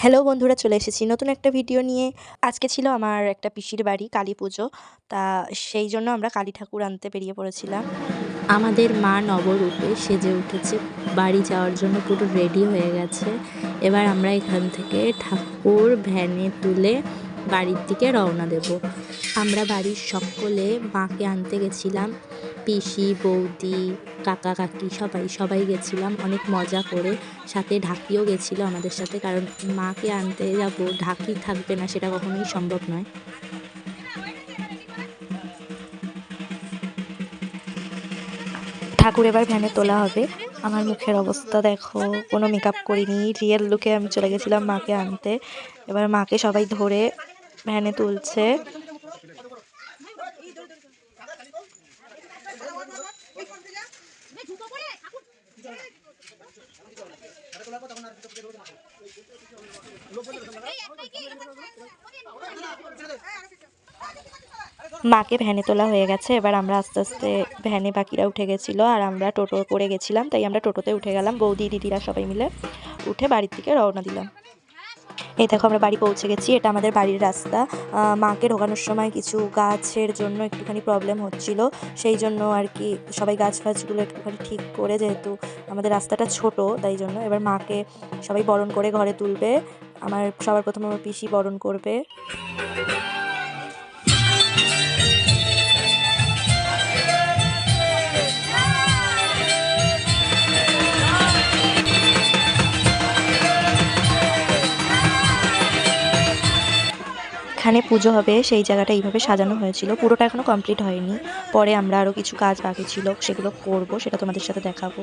Hello বন্ধুরা, চলে এসেছি নতুন একটা ভিডিও নিয়ে। আজকে ছিল আমার একটা পিসির বাড়ি কালী পুজো। তা সেই জন্য আমরা কালী ঠাকুর আনতে বেরিয়ে পড়েছিলাম। আমাদের মা নবরূপে সেজে উঠেছে, বাড়ি যাওয়ার জন্য পুরো রেডি হয়ে গেছে। এবার আমরা এখান থেকে ঠাকুর ভ্যানে তুলে বাড়ির দিকে রওনা দেব। আমরা বাড়ির সকলে মাকে আনতে গেছিলাম, পিসি, বৌদি, কাকা কাকি সবাই গেছিলাম অনেক মজা করে। সাথে ঢাকিও গেছিলো আমাদের সাথে, কারণ মাকে আনতে যাব ঢাকি থাকবে না সেটা কখনোই সম্ভব নয়। ঠাকুর এবার ভ্যানে তোলা হবে। আমার মুখের অবস্থা দেখো, কোনো মেকআপ করিনি, রিয়েল লুকে আমি চলে গেছিলাম মাকে আনতে। এবার মাকে সবাই ধরে ভ্যানে তুলছে। মাকে ভ্যানে তোলা হয়ে গেছে। এবার আমরা আস্তে আস্তে ভ্যানে বাকিরা উঠে গেছিলো, আর আমরা টোটো করে গেছিলাম, তাই আমরা টোটোতে উঠে গেলাম। বৌদি দিদিরা সবাই মিলে উঠে বাড়ির দিকে রওনা দিলাম। এই দেখো আমরা বাড়ি পৌঁছে গেছি, এটা আমাদের বাড়ির রাস্তা। মাকে ঢোকানোর সময় কিছু গাছের জন্য একটুখানি প্রবলেম হচ্ছিল, সেই জন্য আর কি সবাই গাছ ফাছগুলো একটুখানি ঠিক করে, যেহেতু আমাদের রাস্তাটা ছোট তাই জন্য। এবার মাকে সবাই বরণ করে ঘরে তুলবে। সবার প্রথমে আমার পিসি বরণ করবে। এখানে পুজো হবে সেই জায়গাটা এইভাবে সাজানো হয়েছিল, পুরোটা এখনো কমপ্লিট হয়নি। পরে আমরা আরও কিছু কাজ বাকি ছিল, সেগুলো করব, সেটা তোমাদের সাথে দেখাবো।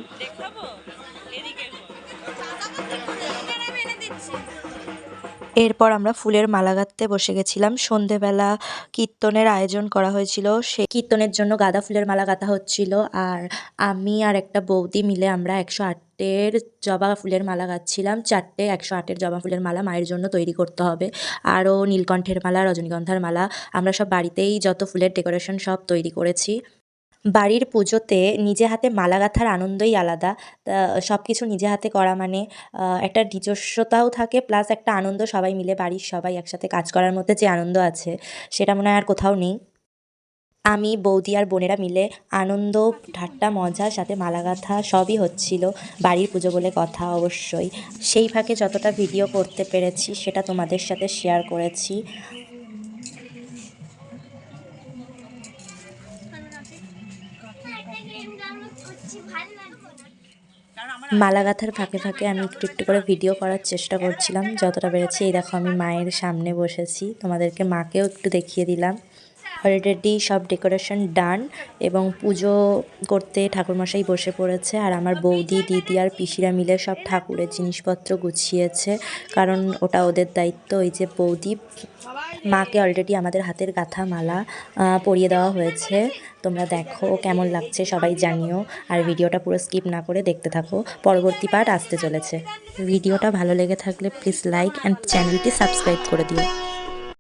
এরপর আমরা ফুলের মালা গাঁথতে বসে গেছিলাম। সন্ধেবেলা কীর্তনের আয়োজন করা হয়েছিল, সেই কীর্তনের জন্য গাঁদা ফুলের মালা গাঁথা হচ্ছিল। আর আমি আর একটা বৌদি মিলে আমরা 108-এর জবা ফুলের মালা গাঁথছিলাম। 4টে 108-এর জবা ফুলের মালা মায়ের জন্য তৈরি করতে হবে। আরও নীলকণ্ঠের মালা, রজনীগন্ধার মালা, আমরা সব বাড়িতেই যত ফুলের ডেকোরেশন সব তৈরি করেছি। বাড়ির পুজোতে নিজে হাতে মালা গাঁথার আনন্দই আলাদা। সব কিছু নিজে হাতে করা মানে একটা নিজস্বতাও থাকে, প্লাস একটা আনন্দ। সবাই মিলে বাড়ির সবাই একসাথে কাজ করার মধ্যে যে আনন্দ আছে সেটা মনে হয় আর কোথাও নেই। আমি, বৌদি আর বোনেরা মিলে আনন্দ, ঠাট্টা, মজার সাথে মালা গাঁথা সবই হচ্ছিল। বাড়ির পুজো বলে কথা অবশ্যই। সেই ফাঁকে যতটা ভিডিও করতে পেরেছি সেটা তোমাদের সাথে শেয়ার করেছি। মালা গাঁথার ফাঁকে ফাঁকে আমি একটু একটু করে ভিডিও করার চেষ্টা করছিলাম যতটা পেরেছি। এই দেখো আমি মায়ের সামনে বসেছি, তোমাদেরকে মাকেও একটু দেখিয়ে দিলাম। অলরেডি সব ডেকোরেশন ডান, এবং পুজো করতে ঠাকুরমশাই বসে পড়েছে। আর আমার বৌদি, দিদি আর পিসিরা মিলে সব ঠাকুরের জিনিসপত্র গুছিয়েছে, কারণ ওটা ওদের দায়িত্ব। এই যে বৌদি, মাকে অলরেডি আমাদের হাতের গাঁথা মালা পরিয়ে দেওয়া হয়েছে। তোমরা দেখো কেমন লাগছে সবাই জানিও, আর ভিডিওটা পুরো স্কিপ না করে দেখতে থাকো, পরবর্তী পার্ট আসতে চলেছে। ভিডিওটা ভালো লেগে থাকলে প্লিজ লাইক অ্যান্ড চ্যানেলটি সাবস্ক্রাইব করে দিও।